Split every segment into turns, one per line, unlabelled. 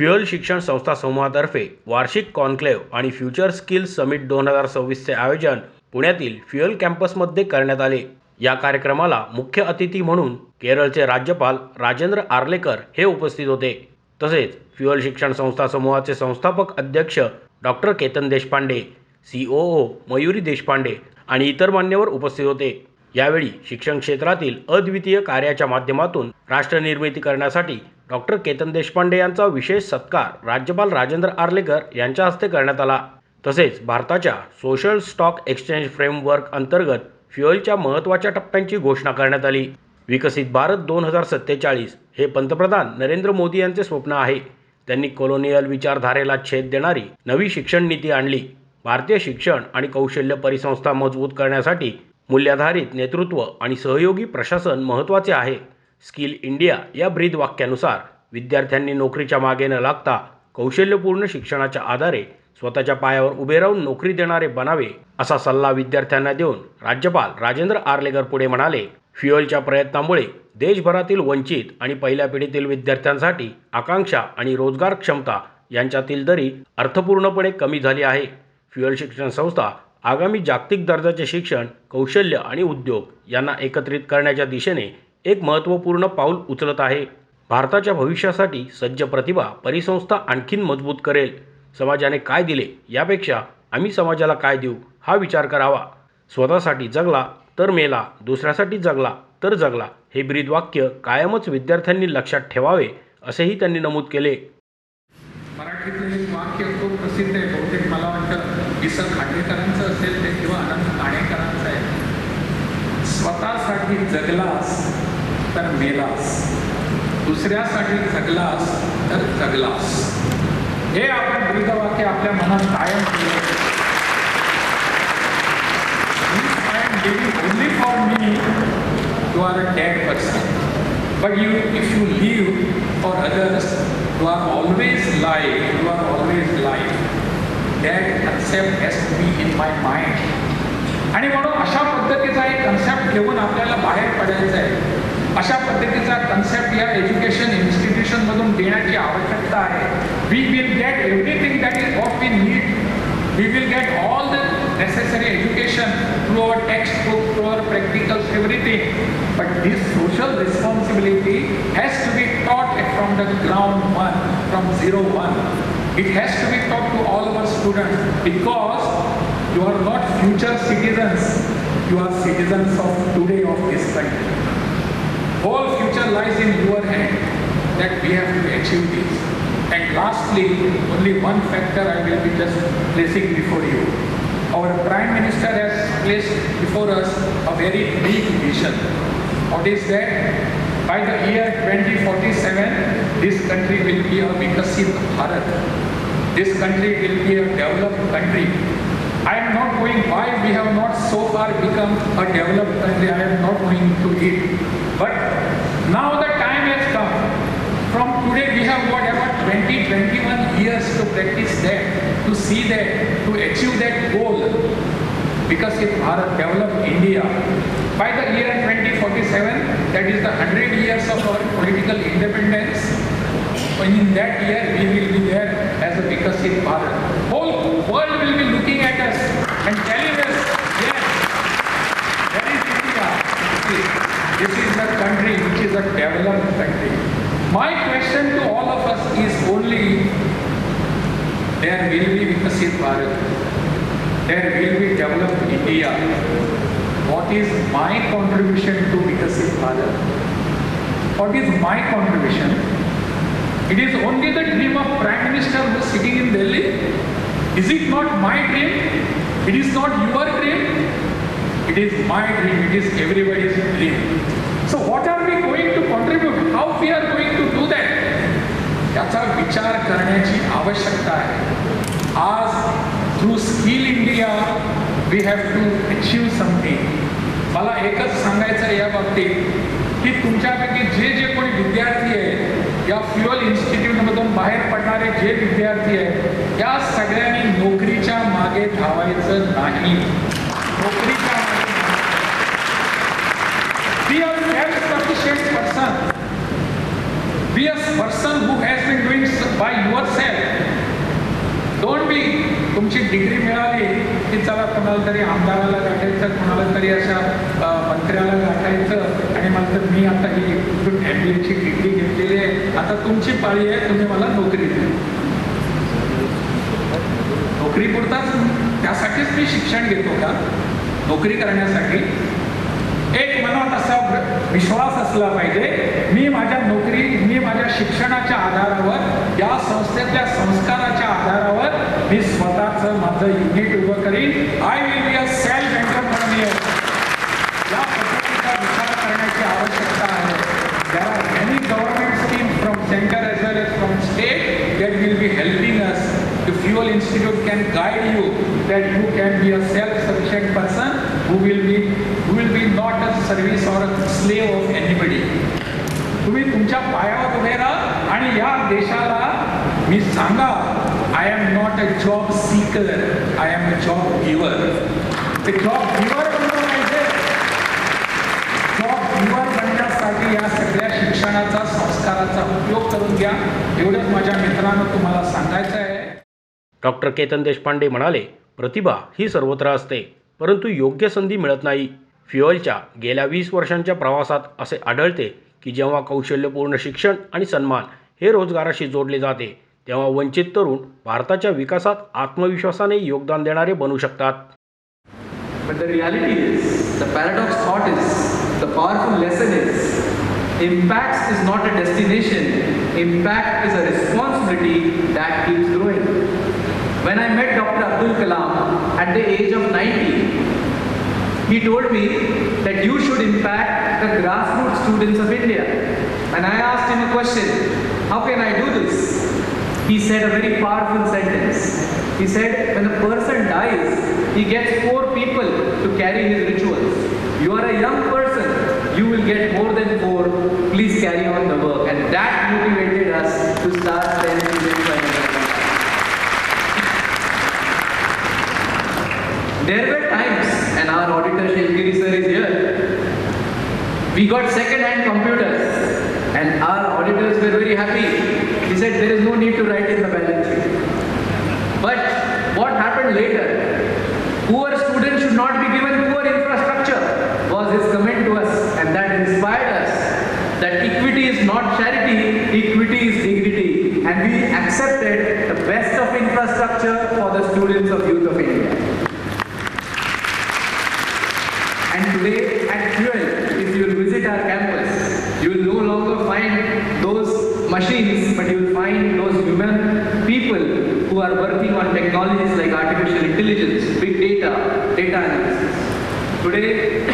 Fuel शिक्षण संस्था समूहातर्फे वार्षिक कॉन्क्लेव्ह आणि फ्युचर स्किल्स समिट 2026चे आयोजन पुण्यातील फ्युअल कॅम्पसमध्ये करण्यात आले। या कार्यक्रमाला मुख्य अतिथी म्हणून केरळचे राज्यपाल राजेंद्र आर्लेकर हे उपस्थित होते। तसेच फ्युअल शिक्षण संस्था समूहाचे संस्थापक अध्यक्ष डॉक्टर केतन देशपांडे, COO मयुरी देशपांडे आणि इतर मान्यवर उपस्थित होते। यावेळी शिक्षण क्षेत्रातील अद्वितीय कार्याच्या माध्यमातून राष्ट्रनिर्मिती करण्यासाठी डॉक्टर केतन देशपांडे यांचा विशेष सत्कार राज्यपाल राजेंद्र आर्लेकर यांच्या हस्ते करण्यात आला। तसेच भारताच्या सोशल स्टॉक एक्सचेंज फ्रेमवर्क अंतर्गत फ्युअलच्या महत्त्वाच्या टप्प्यांची घोषणा करण्यात आली। विकसित भारत 2047 हे पंतप्रधान नरेंद्र मोदी यांचे स्वप्न आहे। त्यांनी कॉलोनियल विचारधारेला छेद देणारी नवी शिक्षण नीती आणली। भारतीय शिक्षण आणि कौशल्य परिसंस्था मजबूत करण्यासाठी मूल्याधारित नेतृत्व आणि सहयोगी प्रशासन महत्त्वाचे आहे। स्किल इंडिया या ब्रीद वाक्यानुसार विद्यार्थ्यांनी नोकरीच्या मागे न लागता कौशल्यपूर्ण शिक्षणाच्या आधारे स्वतःच्या पायावर उभे राहून नोकरी देणारे बनावे, असा सल्ला विद्यार्थ्यांना देऊन राज्यपाल राजेंद्र आर्लेकर पुढे म्हणाले, फ्युअलच्या प्रयत्नामुळे देशभरातील वंचित आणि पहिल्या पिढीतील विद्यार्थ्यांसाठी आकांक्षा आणि रोजगार क्षमता यांच्यातील दरी अर्थपूर्णपणे कमी झाली आहे। फ्युअल शिक्षण संस्था आगामी जागतिक दर्जाचे शिक्षण, कौशल्य आणि उद्योग यांना एकत्रित करण्याच्या दिशेने एक महत्त्वपूर्ण पाऊल उचलत आहे। भारताच्या भविष्यासाठी सज्ज प्रतिभा परिसंस्था आणखीन मजबूत करेल। समाजाने काय दिले यापेक्षा आम्ही समाजाला काय देऊ हा विचार करावा। स्वतःसाठी जगला तर मेला, दुसऱ्यासाठी जगला तर जगला हे ब्रीद वाक्य कायमच विद्यार्थ्यांनी लक्षात ठेवावे, असेही त्यांनी नमूद केले।
मराठीतले एक वाक्य खूप प्रसिद्ध आहे, बहुतेक मला वाटतं विस खांडेकरांचं असेल ते किंवा अनंत काणेकरांचं आहे। स्वतःसाठी जगलास तर मेलास, दुसऱ्यासाठी जगलास तर जगलास, हे आपण ब्रीदवाक्य आपल्या मनात कायम ठेवलं। I am living only for me, you are a dead person. But if you live for others, you are always live, you are always live. That concept has to be in my mind. आणि म्हणून अशा पद्धतीचा एक concept घेऊन आपल्याला बाहेर पडायचं आहे। अशा पद्धतीचा कन्सेप्ट या एज्युकेशन इन्स्टिट्यूशनमधून देण्याची आवश्यकता आहे। We will get everything that is what we need. We will get all the necessary education through our textbook, through our practicals, everything. But this social responsibility has to be taught from the ground one, from 0-1. It has to be taught to all of our students, because you are not future citizens, you are citizens of today of this country. Whole future lies in your hand, that we have to achieve this. And lastly, only one factor I will be just placing before you. Our Prime Minister has placed before us a very big vision. What is that? By the year 2047, this country will be a Vikasit Bharat. This country will be a developed country. I am not going why we have not so far become a developed country. I am not going into it. But now the time has come. From today we have whatever 20-21 years to practice that, to see that, to achieve that goal. Because if Bharat developed India, by the year 2047, that is the 100 years of our political independence, and in that year we will be there as a Vikasit Bharat. Whole world will be looking at us and telling us, yes, that is India. This is the country which is a developed country. My question to all of us is only, there will be Vikasit Bharat, there will be developed India. What is my contribution to Vikasit Bharat? What is my contribution? It is only the dream of Prime Minister who is sitting in Delhi. Is it not my dream? It is not your dream. It is my dream. It is everybody's dream. So what are we going to contribute? How we are going to do that? याचा विचार करण्याची आवश्यकता आहे। आज through skill India we have to achieve something. मला एकच सांगायचं आहे या बाबतीत की तुमच्यापैकी जे कोणी विद्यार्थी आहेत, या फ्युअल इन्स्टिट्यूटमधून बाहेर पडणारे जे विद्यार्थी आहेत, या सगळ्यांनी नोकरीच्या मागे धावायचं नाही। नोकरीच्या मागे be a self-sufficient person. Be a person who has been doing by yourself. Don't be तुमची डिग्री मिळाली की चला कोणाला तरी आमदाराला गाठायचं, कोणाला तरी अशा मंत्र्याला गाठायचं आणि म्हणतात मी आता ही MBAची डिग्री घेतलेली आहे, आता तुमची पाळी आहे, तुम्ही मला नोकरी द्या. नोकरी पुरताच त्यासाठीच मी शिक्षण घेतो का? नोकरी करण्यासाठी एक मनात असा विश्वास असला पाहिजे, मी माझ्या शिक्षणाच्या आधारावर, या संस्थेतल्या संस्काराच्या आधारावर मी स्वतःचं माझं युनिट उभं करीन. I will be a self entrepreneur. या पद्धतीचा विचार करण्याची आवश्यकता आहे. There are many government scheme from centre as well as from state that will be helping us. The Fuel Institute can guide you that you can be a self-sufficient person who will be not a service or a slave of anybody. तुम्ही तुमच्या पायावर उभे राहा आणि या देशाला मी सांगा, I am not a job seeker, I am a job giver. ते जॉब गिव्हर बनलं पाहिजे. जॉब गिव्हर बनण्यासाठी या सगळ्या शिक्षणाचा, संस्काराचा उपयोग करून घ्या. एवढंच माझ्या मित्रांनो तुम्हाला सांगायचं आहे.
डॉक्टर केतन देशपांडे म्हणाले, प्रतिभा ही सर्वत्र असते, परंतु योग्य संधी मिळत नाही. फ्युएलच्या गेल्या 20 वर्षांच्या प्रवासात असे आढळते की जेव्हा कौशल्यपूर्ण शिक्षण आणि सन्मान हे रोजगाराशी जोडले जाते, तेव्हा वंचित तरुण भारताच्या विकासात आत्मविश्वासाने योगदान देणारे बनू शकतात.
But the reality is, the paradox thought is, the powerful lesson is, impact is not a destination, impact is a responsibility that keeps growing. When I met Dr. Abdul Kalam at the age of 90, he told me that you should impact the grassroots students of India. And I asked him a question, how can I do this? He said a very powerful sentence. He said, when a person dies, he gets 4 people to carry his rituals. You are a young person, you will get more than 4. Please carry on the work. And that motivated us to start sending this. There were times, and our auditor Shilgiri sir is here, we got second-hand computers, and our auditors were very happy. He said there is no need to write in the balance sheet. But what happened later? Poor students should not be given poor infrastructure, was his comment to us, and that inspired us. That equity is not charity, equity is dignity, and we accepted the best of infrastructure for the students of Youth of India. And today at Fuel, if you will visit our campus, you will no longer find those machines, but you will find those human people who are working on technologies like artificial intelligence, big data, data analysis. Today,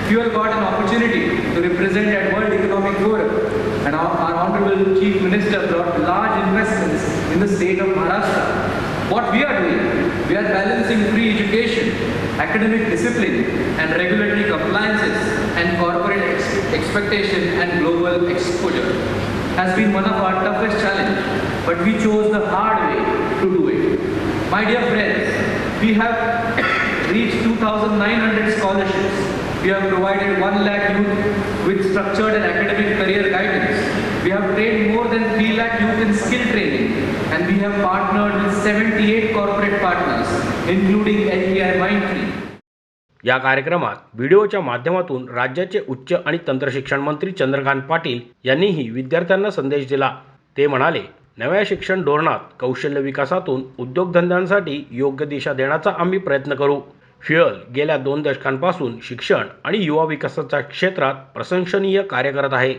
Fuel got an opportunity to represent at World Economic Forum, and our Honorable Chief Minister brought large investments in the state of Maharashtra. What we are doing, we are balancing free education, academic discipline, and regulatory compliances, and corporate expectation and global exposure. Has been one of our toughest challenges, but we chose the hard way to do it. My dear friends, we have reached 2,900 scholarships. We have provided 1 lakh youth with structured and academic career guidance. We have trained more than 3 lakh youth in skill training, and we have partnered with 78 corporate partners, including LTI Mindtree.
या कार्यक्रमात व्हिडिओच्या माध्यमातून राज्याचे उच्च आणि तंत्रशिक्षण मंत्री चंद्रकांत पाटील यांनीही विद्यार्थ्यांना संदेश दिला. ते म्हणाले, नव्या शिक्षण धोरणात कौशल्य विकासातून उद्योगधंद्यांसाठी योग्य दिशा देण्याचा आम्ही प्रयत्न करू. फ्युएल गेल्या 2 दशकांपासून शिक्षण आणि युवा विकासाच्या क्षेत्रात प्रशंसनीय कार्य करत आहे.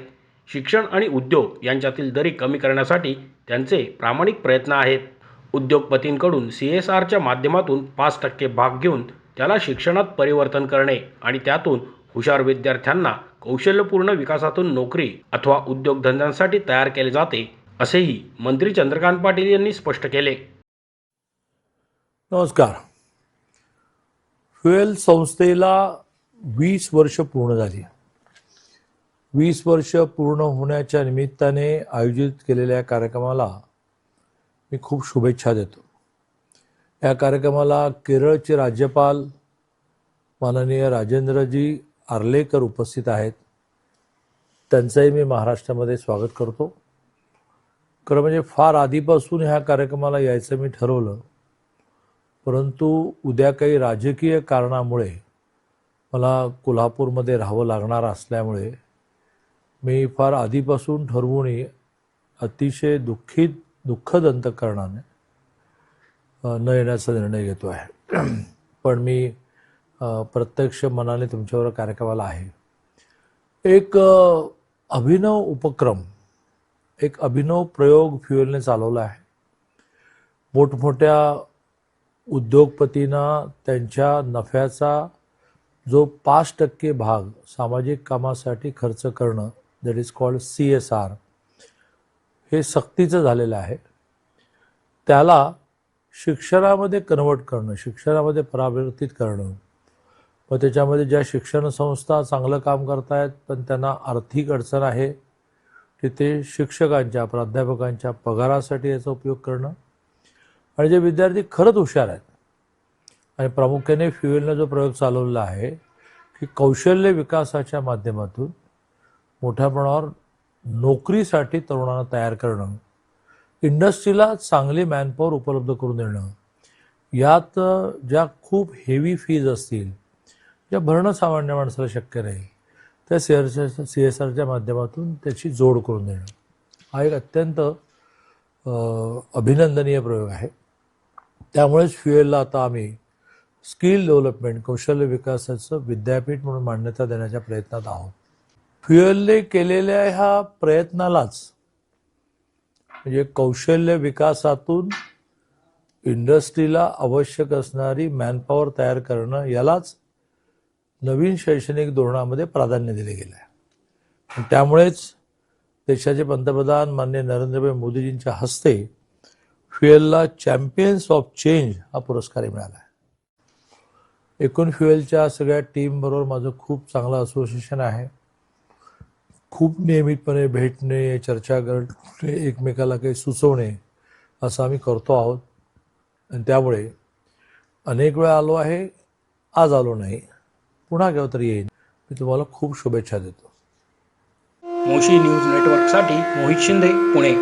शिक्षण आणि उद्योग यांच्यातील दरी कमी करण्यासाठी त्यांचे प्रामाणिक प्रयत्न आहेत. उद्योगपतींकडून CSRच्या माध्यमातून 5% भाग घेऊन त्याला शिक्षणात परिवर्तन करणे आणि त्यातून हुशार विद्यार्थ्यांना कौशल्यपूर्ण विकासातून नोकरी अथवा उद्योगधंद्यांसाठी तयार केले जाते, असेही मंत्री चंद्रकांत पाटील यांनी स्पष्ट केले.
नमस्कार. फ्युएल संस्थेला 20 वर्ष पूर्ण झाली. 20 वर्ष पूर्ण होण्याच्या निमित्ताने आयोजित केलेल्या कार्यक्रमाला मी खूप शुभेच्छा देतो. या कार्यक्रमाला केरळचे राज्यपाल माननीय राजेंद्रजी आर्लेकर उपस्थित आहेत. त्यांचंही मी महाराष्ट्रामध्ये स्वागत करतो. खरं म्हणजे फार आधीपासून ह्या कार्यक्रमाला यायचं मी ठरवलं, परंतु उद्या काही राजकीय कारणामुळे मला कोल्हापूरमध्ये राहावं लागणार असल्यामुळे मी फार आधीपासून ठरवून अतिशय दुःखद अंतःकरणाने न येण्याचा निर्णय घेतो आहे. पण मी प्रत्यक्ष मनाने तुमच्यावर कार्यक्रमाला आहे. एक अभिनव उपक्रम, एक अभिनव प्रयोग फ्युएलने चालवला आहे. मोठमोठ्या उद्योगपतींना त्यांच्या नफ्याचा जो 5% भाग सामाजिक कामासाठी खर्च करणं, दॅट इज कॉल्ड CSR, हे सक्तीचं झालेलं आहे. त्याला शिक्षणामध्ये कन्वर्ट करणं, शिक्षणामध्ये परावर्तित करणं, व त्याच्यामध्ये ज्या शिक्षण संस्था चांगलं काम करतायत पण त्यांना आर्थिक अडचण आहे, तिथे शिक्षकांच्या, प्राध्यापकांच्या पगारासाठी याचा उपयोग करणं, आणि जे विद्यार्थी खरंच हुशार आहेत, आणि प्रामुख्याने फ्युएलनं जो प्रयोग चालवला आहे की कौशल्य विकासाच्या माध्यमातून मोठ्या प्रमाणावर नोकरीसाठी तरुणांना तयार करणं, इंडस्ट्रीला चांगली मॅनपॉवर उपलब्ध करून देणं, यात ज्या खूप हेवी फीज असतील, ज्या भरणं सामान्य माणसाला शक्य नाही, त्या CSRच्या माध्यमातून त्याची जोड करून देणं, हा एक अत्यंत अभिनंदनीय प्रयोग आहे. त्यामुळेच फ्युएलला आता आम्ही स्किल डेव्हलपमेंट, कौशल्य विकासाचं विद्यापीठ म्हणून मान्यता देण्याच्या प्रयत्नात आहोत. फ्युएलने केलेल्या ह्या प्रयत्नालाच, म्हणजे कौशल्य विकासातून इंडस्ट्रीला आवश्यक असणारी मॅनपॉवर तयार करणं, यालाच नवीन शैक्षणिक धोरणामध्ये प्राधान्य दिले गेलं आहे. त्यामुळेच देशाचे पंतप्रधान माननीय नरेंद्रभाई मोदीजींच्या हस्ते फ्युएलला चॅम्पियन्स ऑफ चेंज हा पुरस्कार मिळाला आहे. एकूण फ्युएलच्या सगळ्या टीमबरोबर माझं खूप चांगलं असोसिएशन आहे. खूप नियमितपणे भेटणे, चर्चा करणे, एकमेकाला काही सुचवणे, असं आम्ही करतो आहोत. आणि त्यामुळे अनेक वेळा आलो आहे, आज आलो नाही, पुन्हा केव्हा तरी येईन. मी तुम्हाला खूप शुभेच्छा देतो.
मोशी न्यूज नेटवर्कसाठी मोहित शिंदे, पुणे.